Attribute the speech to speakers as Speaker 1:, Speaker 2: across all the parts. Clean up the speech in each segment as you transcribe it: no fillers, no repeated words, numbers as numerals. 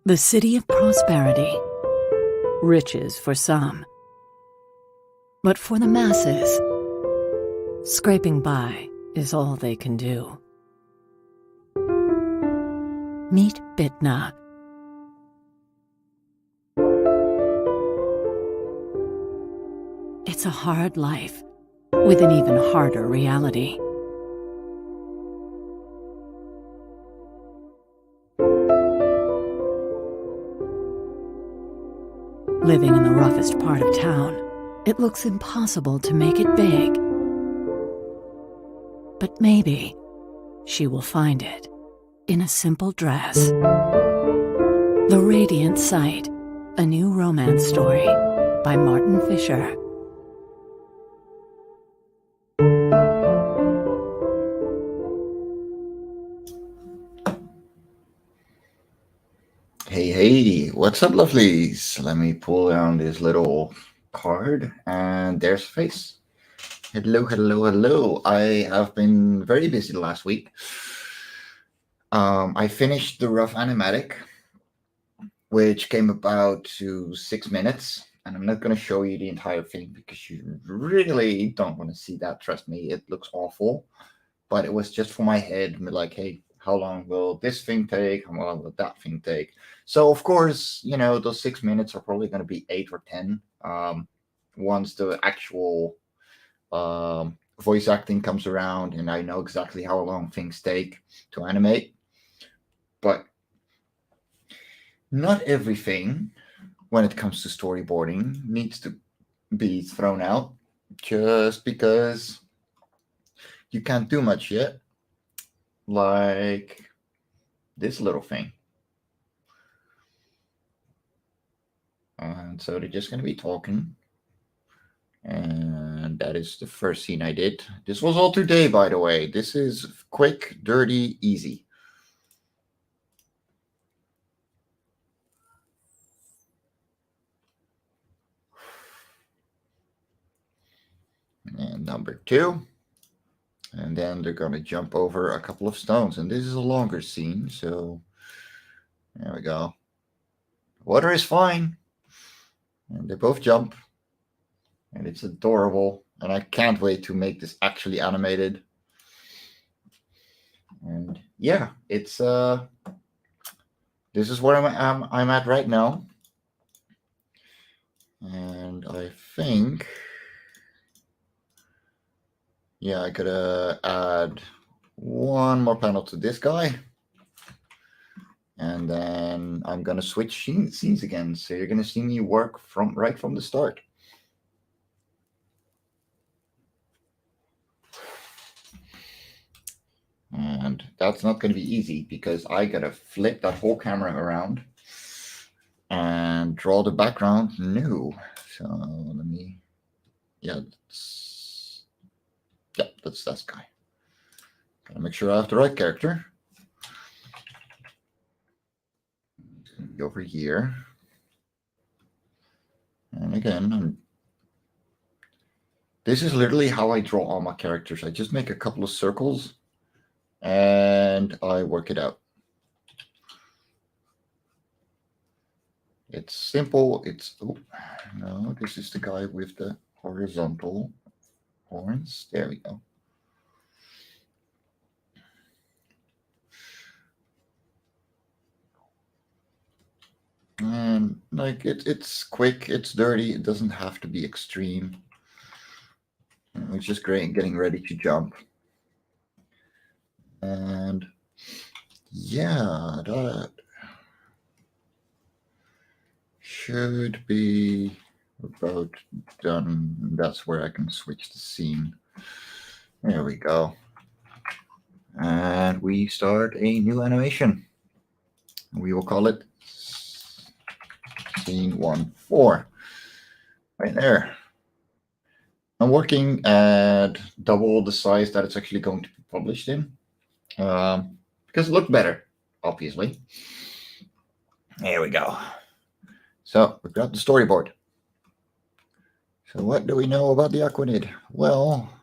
Speaker 1: The city of prosperity. Riches for some. But for the masses, scraping by is all they can do. Meet Bitna. It's a hard life, with an even harder reality. Living in the roughest part of town, it looks impossible to make it big. But maybe she will find it in a simple dress. The Radiant Sight, a new romance story by Martin Fisher.
Speaker 2: Hey, what's up, lovelies? Let me pull down this little card, and there's a face. Hello. I have been very busy the last week. I finished the rough animatic, which came about to 6 minutes, and I'm not going to show you the entire thing because you really don't want to see that. Trust me, it looks awful, but it was just for my head, like, hey, how long will this thing take? How long will that thing take? So, of course, those 6 minutes are probably going to be 8 or 10 once the actual voice acting comes around and I know exactly how long things take to animate. But not everything, when it comes to storyboarding, needs to be thrown out just because you can't do much yet. Like this little thing. And so they're just going to be talking. And that is the first scene I did. This was all today, by the way. This is quick, dirty, easy. And number 2. And then they're going to jump over a couple of stones. And this is a longer scene, so there we go. Water is fine. And they both jump. And it's adorable. And I can't wait to make this actually animated. And yeah, it's this is where I'm at right now. And I think, yeah, I could add one more panel to this guy. And then I'm going to switch scenes again. So you're going to see me work right from the start. And that's not going to be easy because I got to flip that whole camera around and draw the background new. So let me, that's this guy. Gotta make sure I have the right character. Over here. And again, this is literally how I draw all my characters. I just make a couple of circles and I work it out. It's simple. No, this is the guy with the horizontal horns. There we go. And like it's quick, it's dirty, it doesn't have to be extreme. It's just great getting ready to jump. And yeah, that should be about done. That's where I can switch the scene. There we go. And we start a new animation. We will call it Scene 1-4. Right there. I'm working at double the size that it's actually going to be published in. Because it looked better, obviously. There we go. So we've got the storyboard. So what do we know about the Aquanid? Well,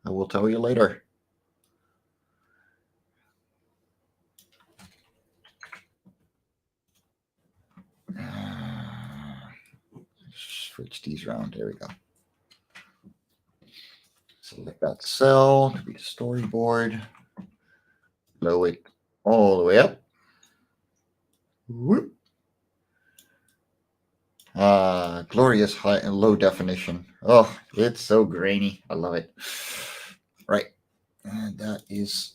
Speaker 2: I will tell you later. switch these around. There we go. Select that cell to be the storyboard. Blow it all the way up. Whoop. Glorious high and low definition. Oh, it's so grainy. I love it. Right. And that is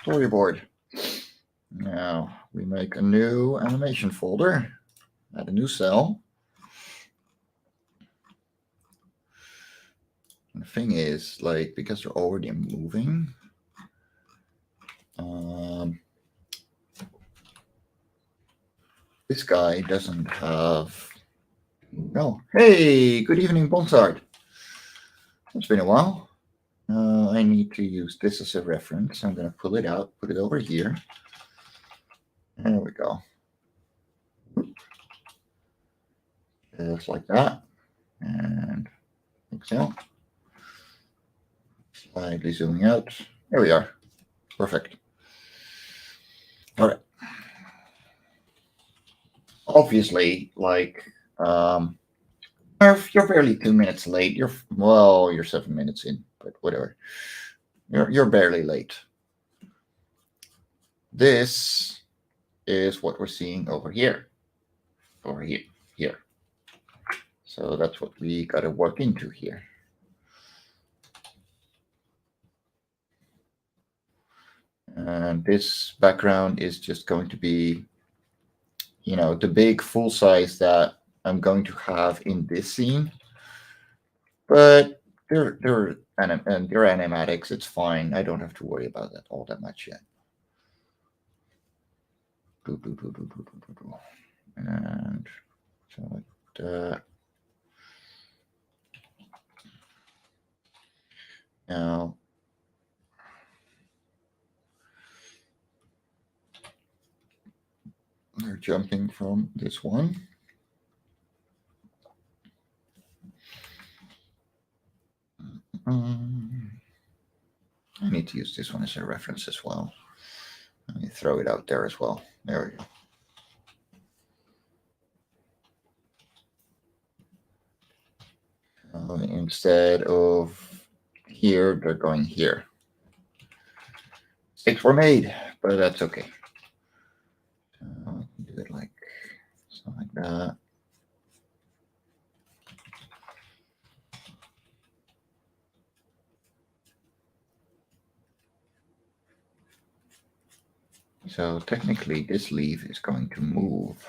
Speaker 2: storyboard. Now we make a new animation folder. Add a new cell. And the thing is, like, because they're already moving, this guy doesn't have. No. Hey, good evening, Bonsard. It's been a while. I need to use this as a reference. I'm going to pull it out, put it over here. There we go. Just like that. And exhale. Slightly zooming out. There we are. Perfect. All right. Obviously, like, you're barely 2 minutes late. You're 7 minutes in, but whatever. You're barely late. This is what we're seeing over here. Here. So that's what we got to work into here. And this background is just going to be, the big full size that I'm going to have in this scene. But they're animatics. It's fine. I don't have to worry about that all that much yet. And so like that. Now, they're jumping from this one. I need to use this one as a reference as well. Let me throw it out there as well. There we go. Instead of here, they're going here. Mistakes were made, but that's okay. So I can do it like something like that. So technically this leaf is going to move,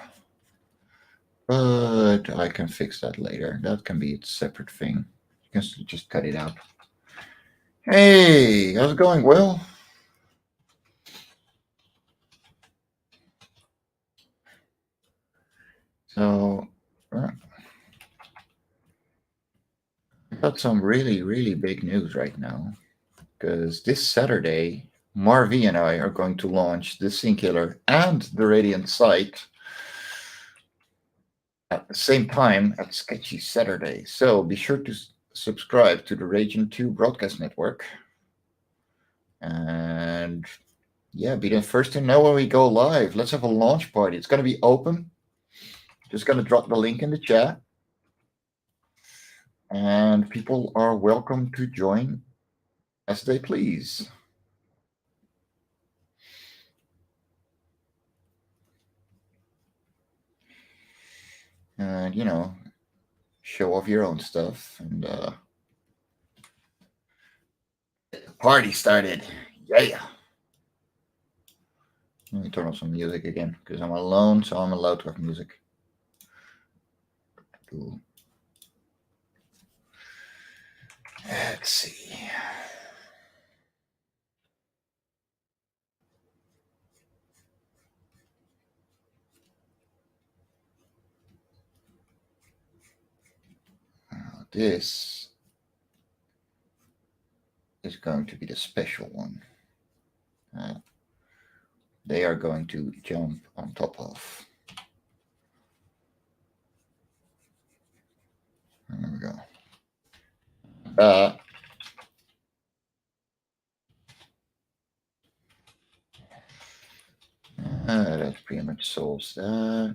Speaker 2: but I can fix that later. That can be its separate thing. You can just cut it out. Hey, how's it going, Will? So I got some really, really big news right now, because this Saturday, Marvi and I are going to launch the Scene Killer and the Radiant site at the same time at Sketchy Saturday. So be sure to subscribe to the Ragin 2 broadcast network. And yeah, be the first to know when we go live. Let's have a launch party. It's going to be open. Just going to drop the link in the chat. And people are welcome to join as they please. And, show off your own stuff and get the party started. Yeah. Let me turn on some music again because I'm alone, so I'm allowed to have music. Cool. Let's see. This is going to be the special one. They are going to jump on top of. There we go. That pretty much solves that.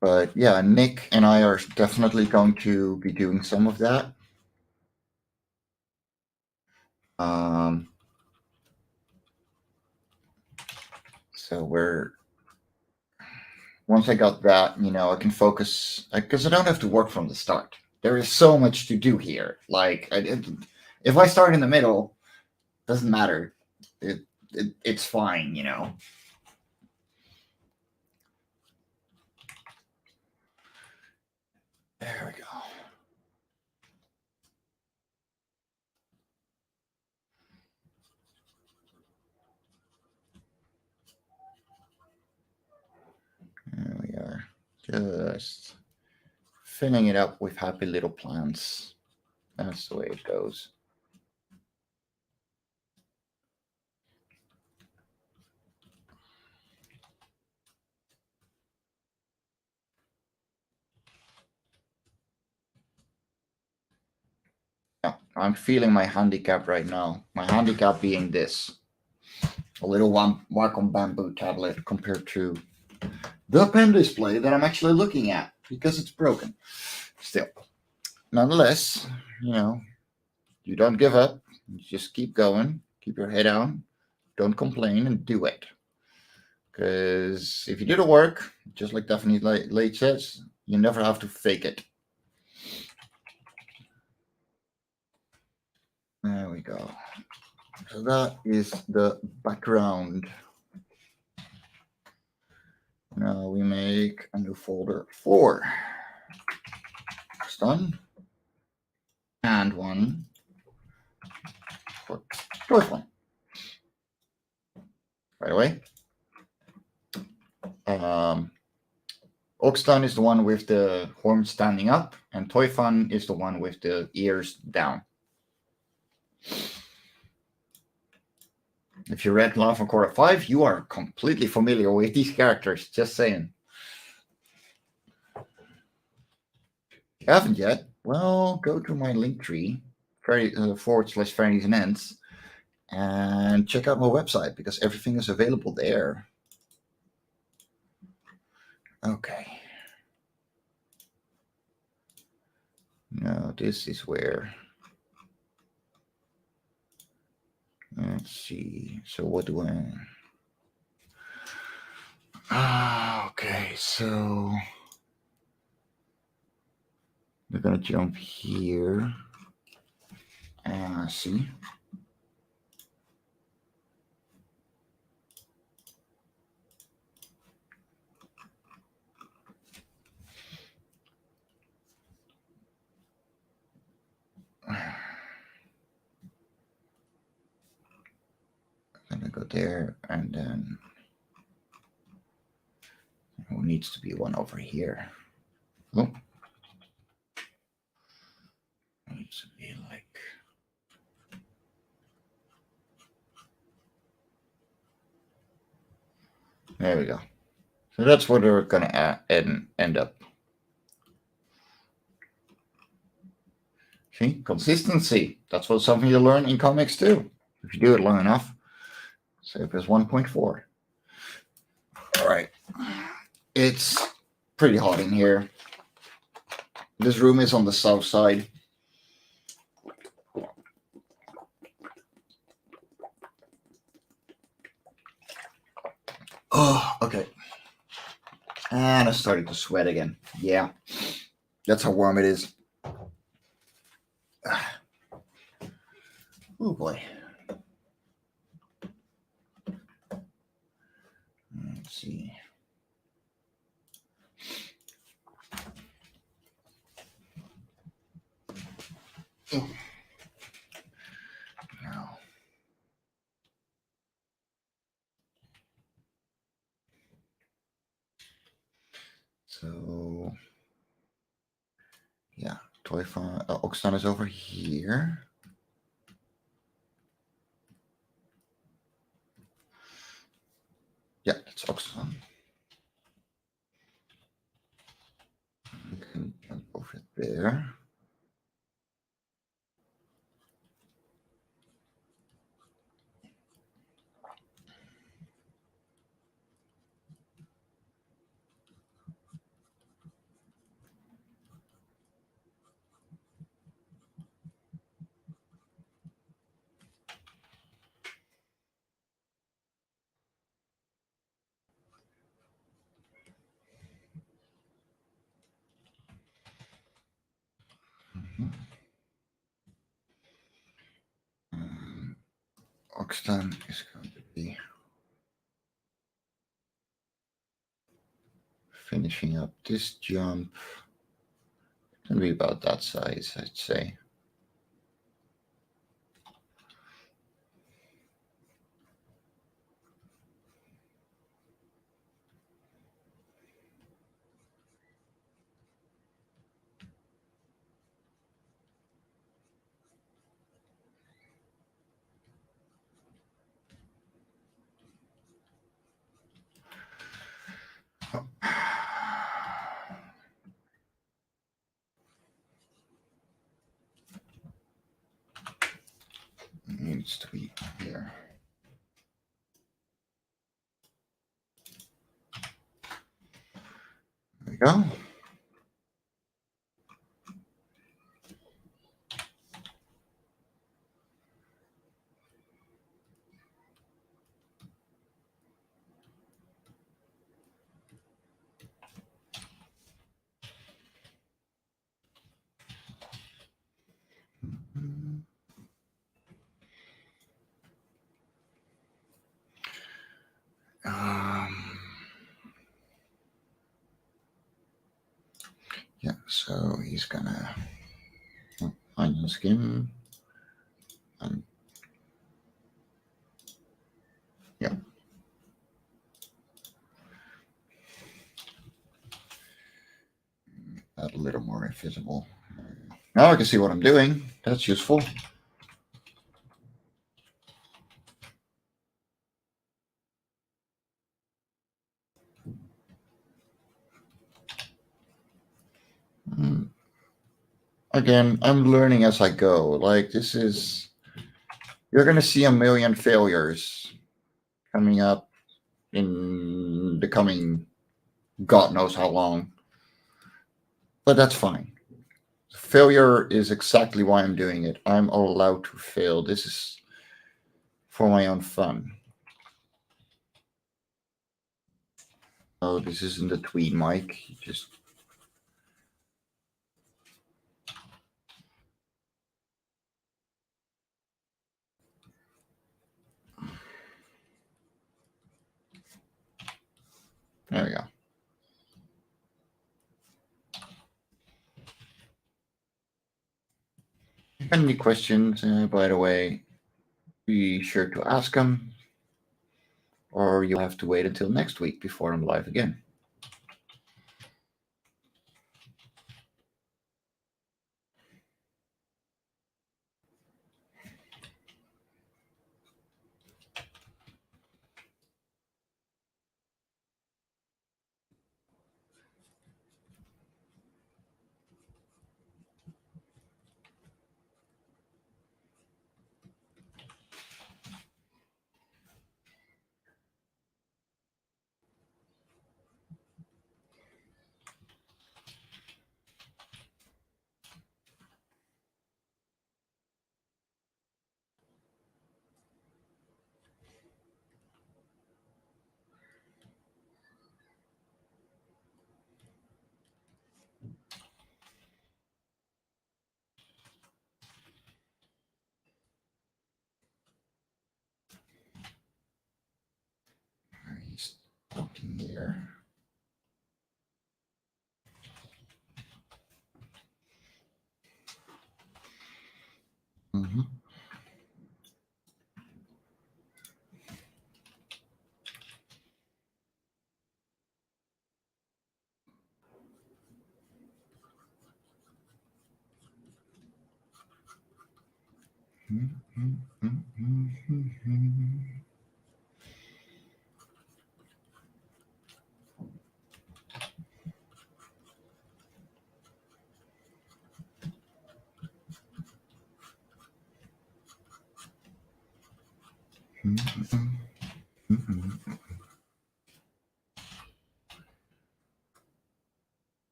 Speaker 2: But yeah, Nick and I are definitely going to be doing some of that. So once I got that, I can focus because I don't have to work from the start. There is so much to do here. Like, if I start in the middle, doesn't matter. It's fine. There we go. There we are. Just filling it up with happy little plants. That's the way it goes. Yeah, I'm feeling my handicap right now. My handicap being this. A little one Wacom bamboo tablet compared to the pen display that I'm actually looking at because it's broken. Still, nonetheless, you don't give up. You just keep going. Keep your head down. Don't complain and do it. Because if you do the work, just like Daphne Lage says, you never have to fake it. There we go. So that is the background. Now we make a new folder for done, and one for Joyful. Right away. Oxton is the one with the horns standing up, and Toyfun is the one with the ears down. If you read Love and Korra 5, you are completely familiar with these characters, just saying. If you haven't yet, well, go to my link tree, /Fairies and Ends, and check out my website because everything is available there. Okay. Now this is where. Let's see. So what do I? Okay, so we're gonna jump here. See. I'm gonna go there, and then there needs to be one over here. Oh, it needs to be like. There we go. So that's where they're gonna end up. See, consistency. That's what something you learn in comics too. If you do it long enough. So if it's 1.4. All right. It's pretty hot in here. This room is on the south side. Oh, okay. And I started to sweat again. Yeah. That's how warm it is. Oh boy. Let's see. Oh. Now. So, yeah, Oxton is over here. Yeah, it's Oxton. We can jump over there. Oxton is going to be finishing up this jump. It's going to be about that size, I'd say. It needs to be here. There we go. Yeah, so he's gonna onion skin and yeah. Add a little more invisible. Now I can see what I'm doing. That's useful. Again, I'm learning as I go. Like this is, you're going to see a million failures coming up in the coming God knows how long. But that's fine. Failure is exactly why I'm doing it. I'm allowed to fail. This is for my own fun. Oh, this isn't the tweed mic. Just there we go. Any questions, by the way, be sure to ask them, or you'll have to wait until next week before I'm live again. He's talking here. Mm-hmm.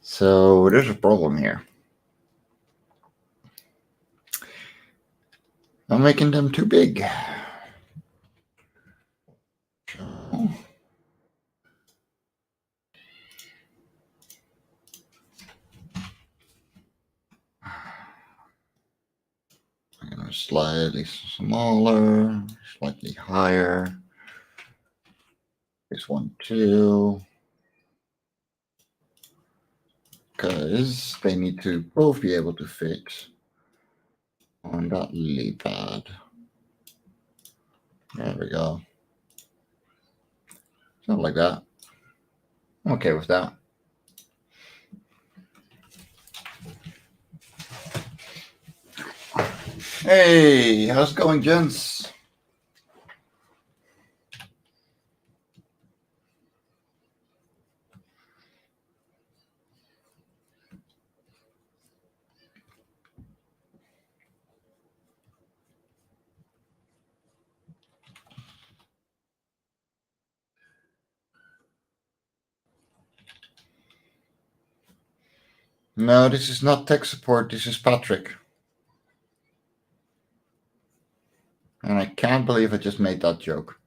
Speaker 2: So there's a problem here. I'm making them too big. I'm going to slightly smaller, slightly higher. This one too. Because they need to both be able to fit on that lily pad. There we go. Something like that. I'm okay with that. Hey, how's it going, gents? No, this is not tech support. This is Patrick. And I can't believe I just made that joke.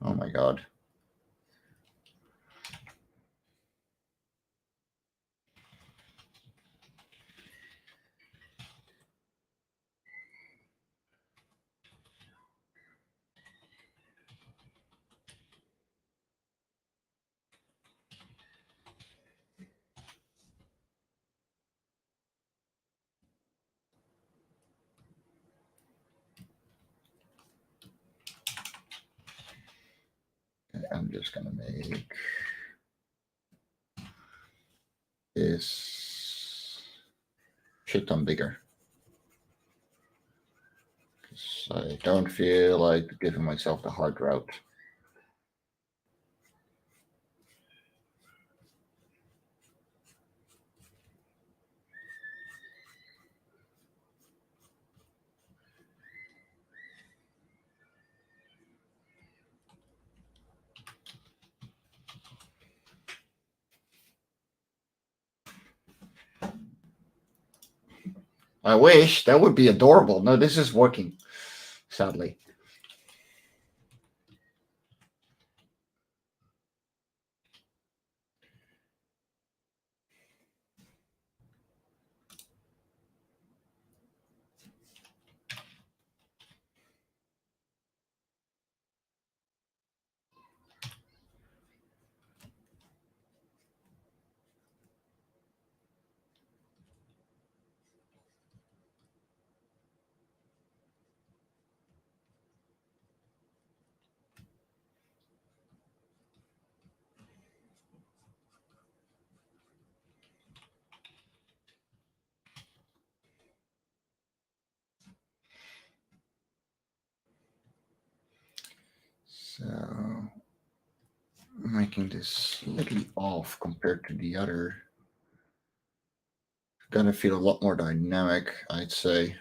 Speaker 2: Oh my god. Okay, I'm just gonna make this shit ton bigger. I don't feel like giving myself the hard route. I wish. That would be adorable. No, this is working, sadly. So making this slightly off compared to the other. Gonna feel a lot more dynamic, I'd say.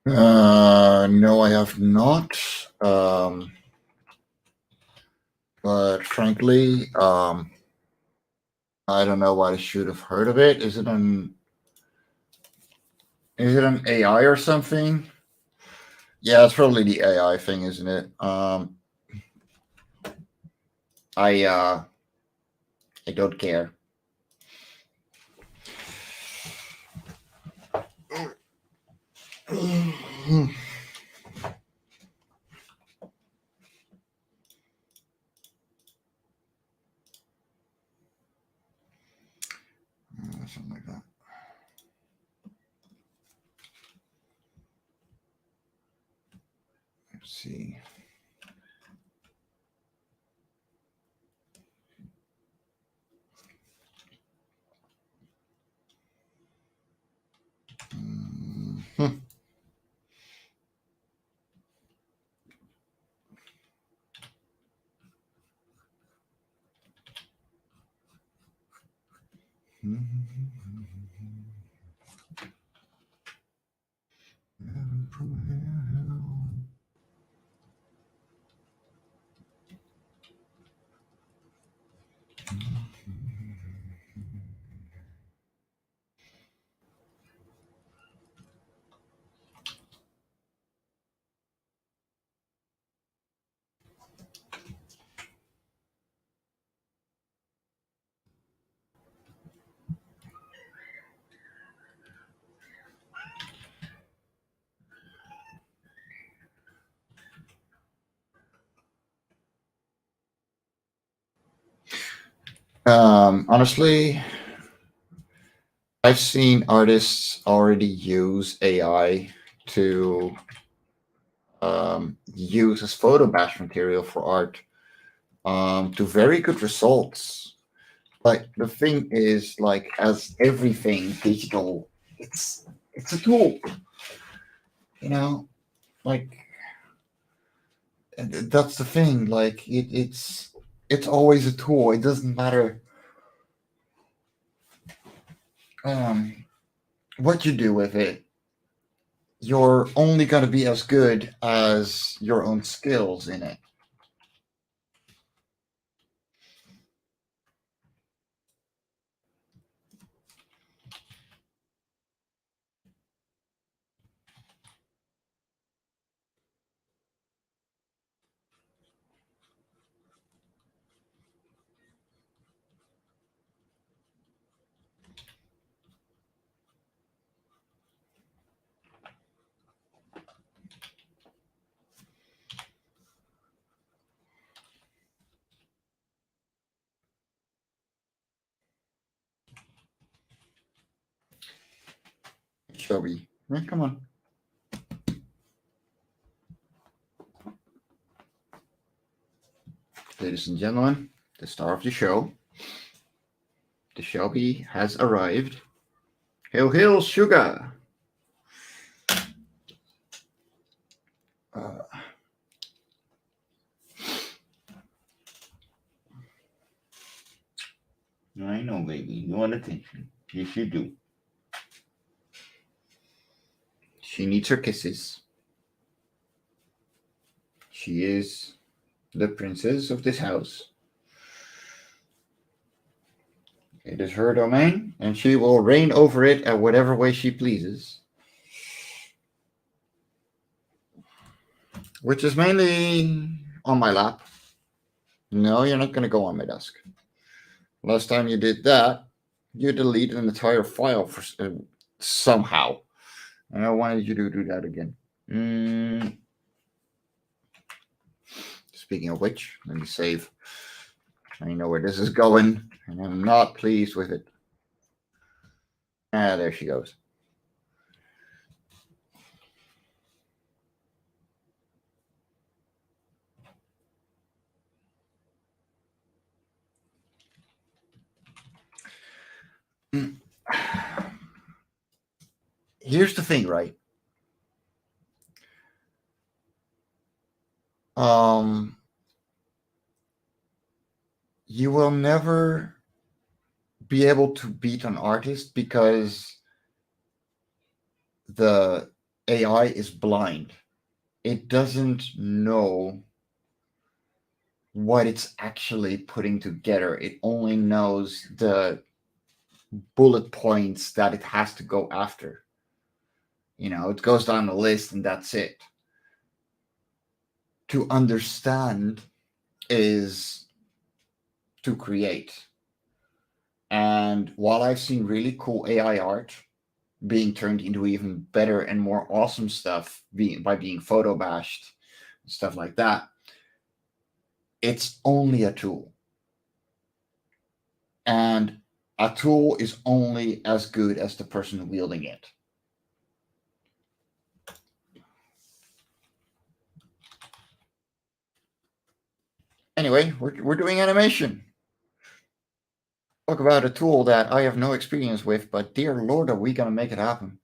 Speaker 2: No, I have not. But frankly, I don't know what I should have heard of it. Is it an AI or something? Yeah, it's probably the AI thing, isn't it? I don't care. Something like that. Let's see. Mhm. Honestly, I've seen artists already use AI to use as photo bash material for art to very good results. Like the thing is, like as everything digital, it's a tool, you know. Like that's the thing. Like it's always a tool. It doesn't matter um, what you do with it. You're only going to be as good as your own skills in it. Shelby, yeah, come on. Ladies and gentlemen, the star of the show, the Shelby has arrived. Hail, hail, sugar! Uh, I know, baby. You want attention. Yes, you do. She needs her kisses. She is the princess of this house. It is her domain, and she will reign over it at whatever way she pleases. Which is mainly on my lap. No, you're not going to go on my desk. Last time you did that, you deleted an entire file for somehow. And I wanted you to do that again. Speaking of which, let me save. I know where this is going, and I'm not pleased with it. Ah, there she goes. Here's the thing, right? You will never be able to beat an artist because the AI is blind. It doesn't know what it's actually putting together. It only knows the bullet points that it has to go after. It goes down the list and that's it. To understand is to create. And while I've seen really cool AI art being turned into even better and more awesome stuff by being photo bashed, stuff like that, it's only a tool. And a tool is only as good as the person wielding it. Anyway, we're doing animation. Talk about a tool that I have no experience with, but dear Lord, are we going to make it happen?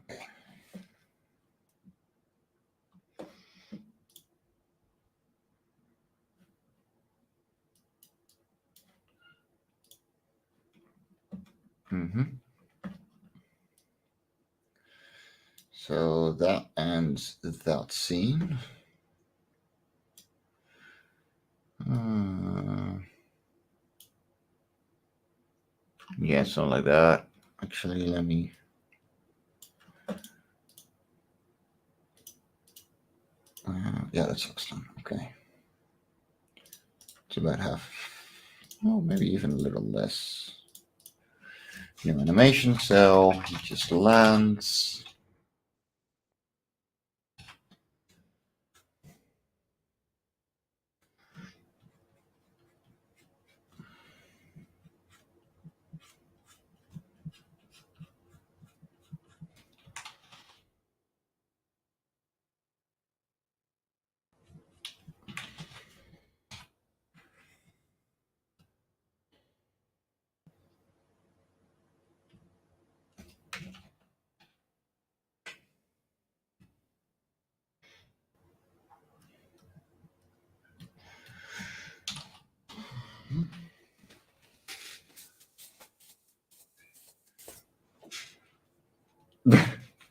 Speaker 2: Okay. So that ends that scene. Yeah, something like that. Actually, let me. Yeah, that's excellent. Okay. It's about half. Oh, maybe even a little less. New animation cell. It just lands.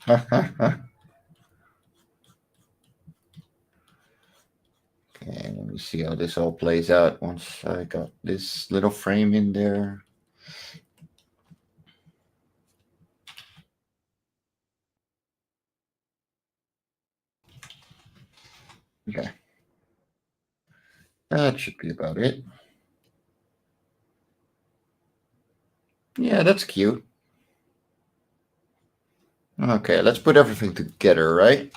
Speaker 2: Okay, let me see how this all plays out once I got this little frame in there. Okay. That should be about it. Yeah, that's cute. Okay, let's put everything together, right?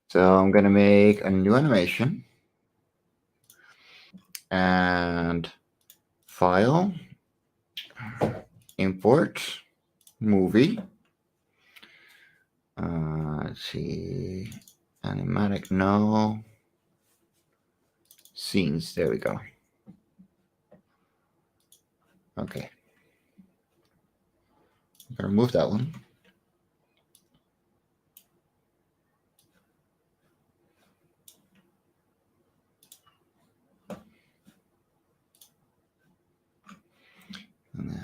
Speaker 2: So I'm going to make a new animation. And file, import, movie. Let's see, animatic, no. Scenes, there we go. Okay. I'm going to remove that one.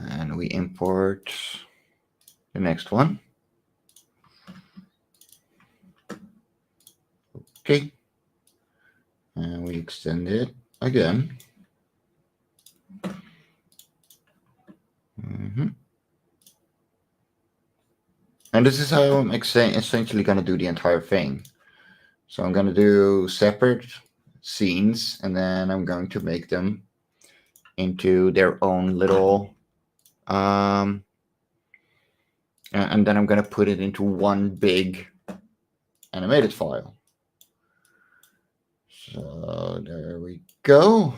Speaker 2: And we import the next one. Okay. And we extend it again. And this is how I'm essentially going to do the entire thing. So I'm going to do separate scenes, and then I'm going to make them into their own little and then I'm going to put it into one big animated file. So there we go.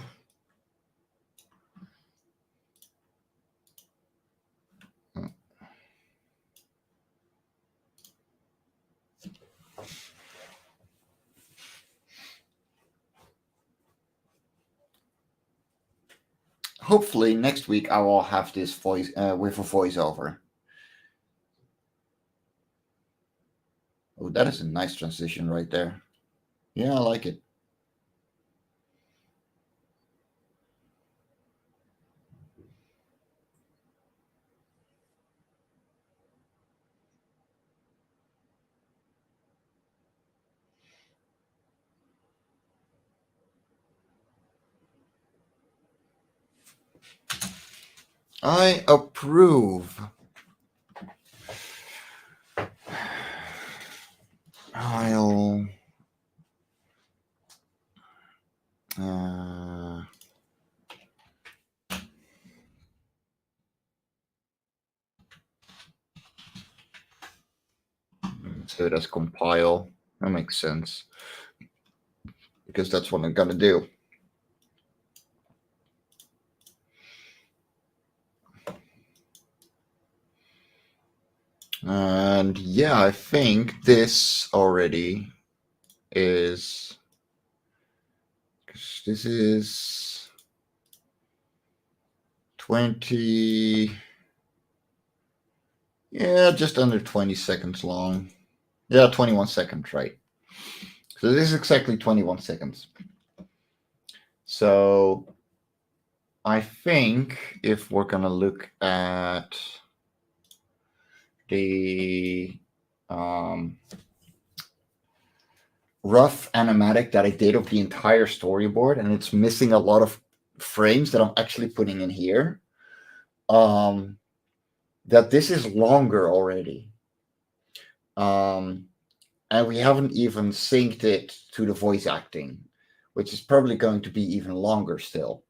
Speaker 2: hopefully next week I will have this voice with a voiceover. Oh, that is a nice transition right there. Yeah, I like it. I approve. I'll so that's compile. That makes sense because that's what I'm gonna do. And yeah, I think this already is, because this is 20, yeah, just under 20 seconds long. Yeah, 21 seconds, right? So this is exactly 21 seconds. So I think if we're gonna look at the rough animatic that I did of the entire storyboard, and it's missing a lot of frames that I'm actually putting in here, that this is longer already. And we haven't even synced it to the voice acting, which is probably going to be even longer still.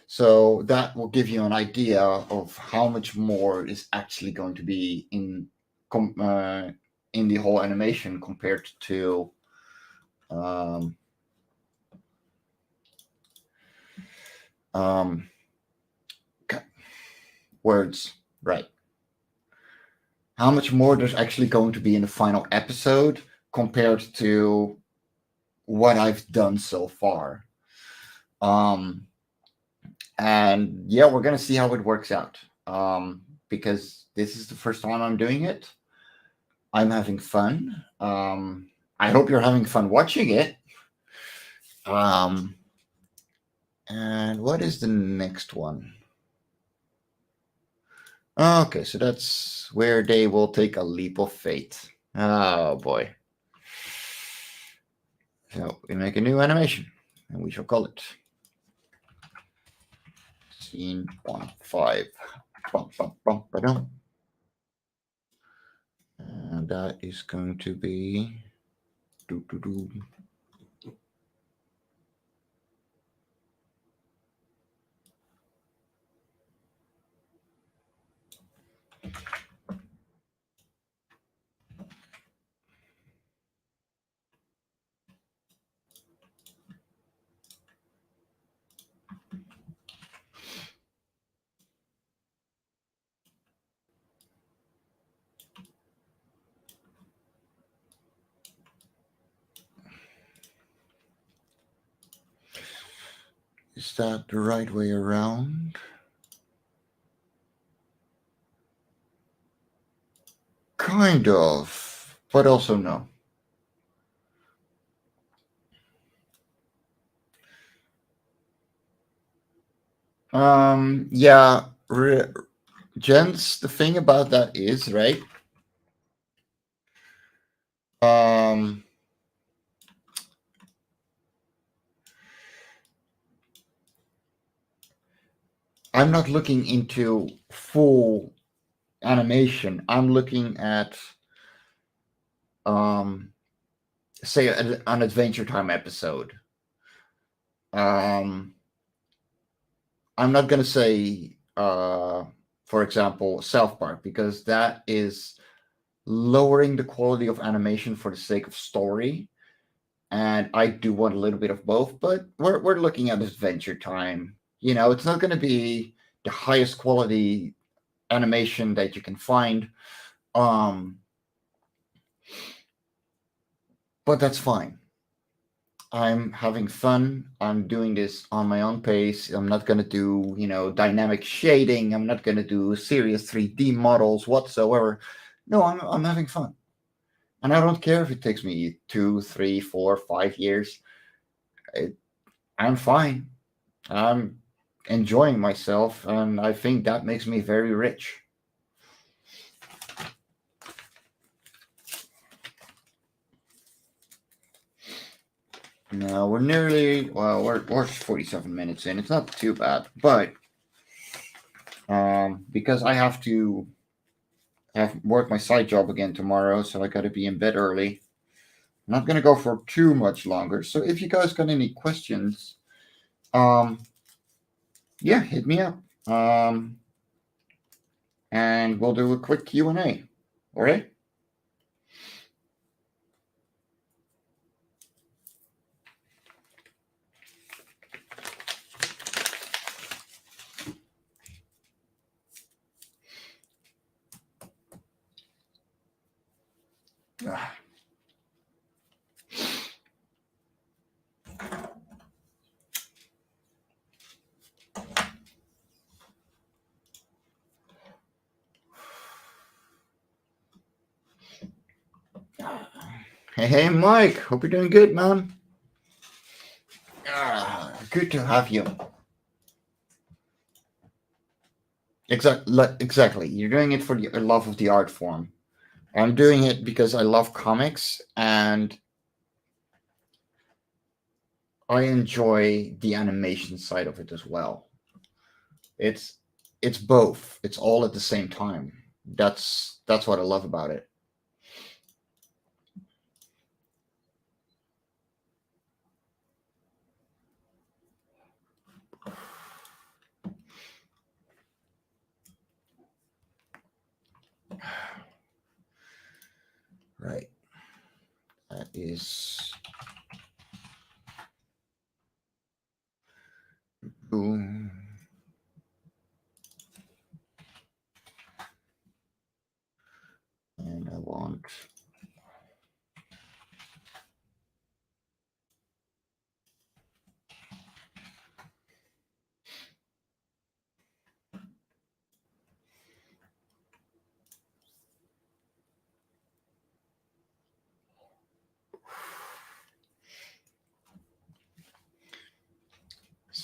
Speaker 2: So that will give you an idea of how much more is actually going to be in the whole animation compared to words, right? How much more there's actually going to be in the final episode compared to what I've done so far. And yeah, we're gonna see how it works out. Because this is the first time I'm doing it. I'm having fun. I hope you're having fun watching it. And what is the next one? Okay, so that's where they will take a leap of faith. Oh boy. So we make a new animation, and we shall call it Scene 1.5. And that is going to be Is that the right way around? Kind of, but also no. Yeah, gents, the thing about that is, right? I'm not looking into full animation. I'm looking at, say, an Adventure Time episode. I'm not going to say, for example, South Park, because that is lowering the quality of animation for the sake of story. And I do want a little bit of both, but we're looking at Adventure Time. You know, it's not going to be the highest quality animation that you can find. But that's fine. I'm having fun. I'm doing this on my own pace. I'm not going to do, dynamic shading. I'm not going to do serious 3D models whatsoever. No, I'm having fun. And I don't care if it takes me 2, 3, 4, 5 years. I'm fine. I'm enjoying myself, and I think that makes me very rich. Now we're 47 minutes in. It's not too bad, but because I have to work my side job again tomorrow, so I got to be in bed early. I'm not gonna go for too much longer. So if you guys got any questions, yeah, hit me up, and we'll do a quick Q&A. All right. Hey, Mike. Hope you're doing good, man. Good to have you. Exactly. You're doing it for the love of the art form. I'm doing it because I love comics and I enjoy the animation side of it as well. It's both. It's all at the same time. That's what I love about it. Right. That is boom. And I want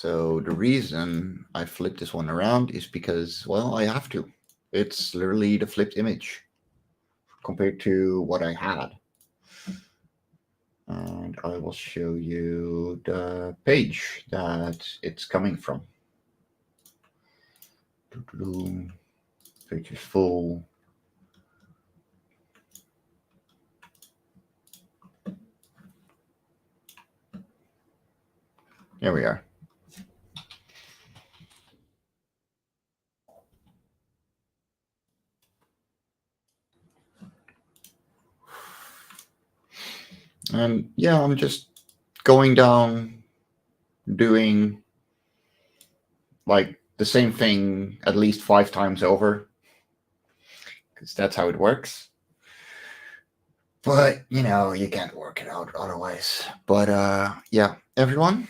Speaker 2: So the reason I flipped this one around is because, well, I have to. It's literally the flipped image compared to what I had. And I will show you the page that it's coming from. Page is full. There we are. And yeah, I'm just going down, doing like the same thing at least 5 times over, because that's how it works. But, you can't work it out otherwise. But yeah, everyone,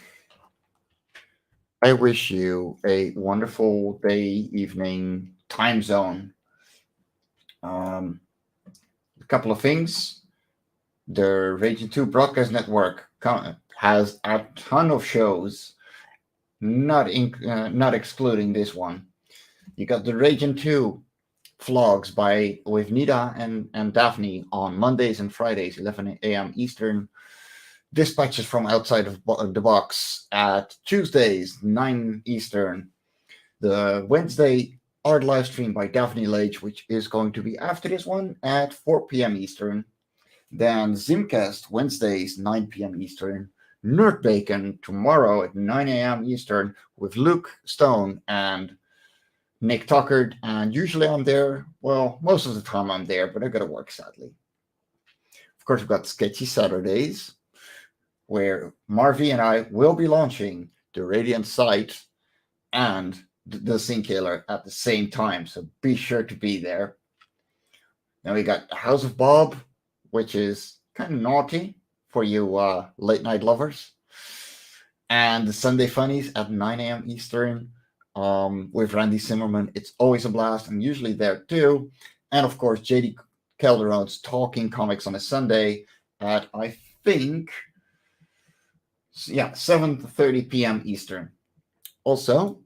Speaker 2: I wish you a wonderful day, evening, time zone. A couple of things. The Ragin 2 broadcast network has a ton of shows, not excluding this one. You got the Ragin 2 vlogs with Nita and Daphne on Mondays and Fridays, 11 a.m. Eastern. Dispatches from outside of the box at Tuesdays, 9 Eastern. The Wednesday art live stream by Daphne Lage, which is going to be after this one at 4 p.m. Eastern. Then Zimcast Wednesdays, 9 p.m. Eastern. Nerd Bacon tomorrow at 9 a.m. Eastern with Luke Stone and Nick Tucker. And usually I'm there. Well, most of the time I'm there, but I got to work, sadly. Of course, we've got Sketchy Saturdays, where Marvy and I will be launching the Radiant site and the Scene Killer at the same time. So be sure to be there. Then we got House of Bob, which is kind of naughty, for you late night lovers. And the Sunday Funnies at 9 a.m. Eastern with Randy Zimmerman. It's always a blast. I'm usually there too. And of course, JD Calderon's Talking Comics on a Sunday at, I think, 7:30 p.m. Eastern. Also,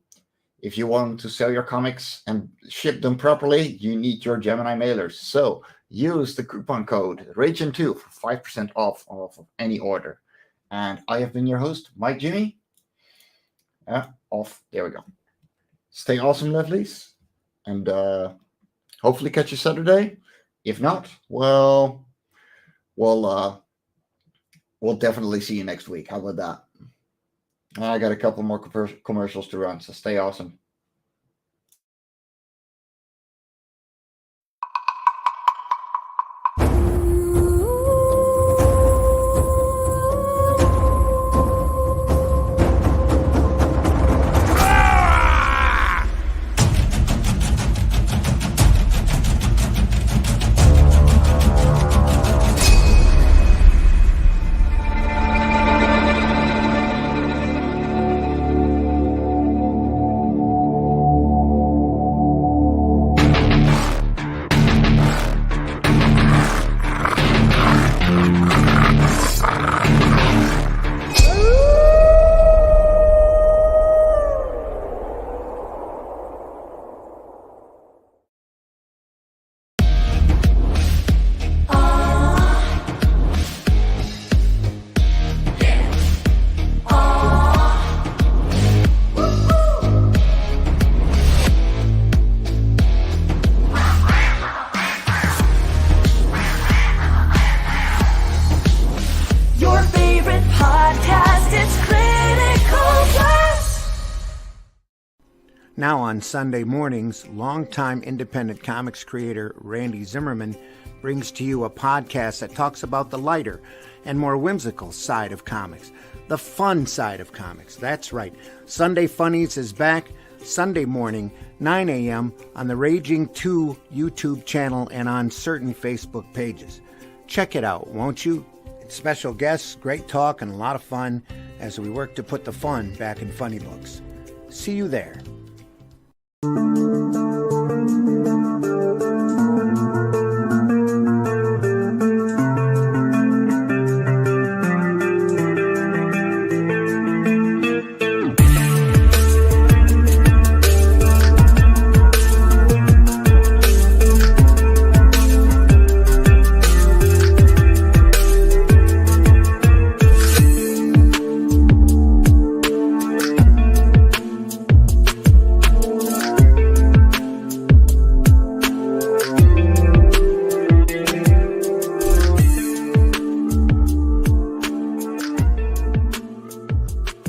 Speaker 2: if you want to sell your comics and ship them properly, you need your Gemini mailers. So use the coupon code Ragin2 for 5% off of any order. And I have been your host, Mike Jimmy. Off. There we go. Stay awesome, lovelies. And hopefully catch you Saturday. If not, well, we'll definitely see you next week. How about that? I got a couple more commercials to run, so stay awesome.
Speaker 3: Now on Sunday mornings, longtime independent comics creator Randy Zimmerman brings to you a podcast that talks about the lighter and more whimsical side of comics, the fun side of comics. That's right. Sunday Funnies is back Sunday morning, 9 a.m. on the Raging 2 YouTube channel and on certain Facebook pages. Check it out, won't you? Special guests, great talk, and a lot of fun as we work to put the fun back in funny books. See you there.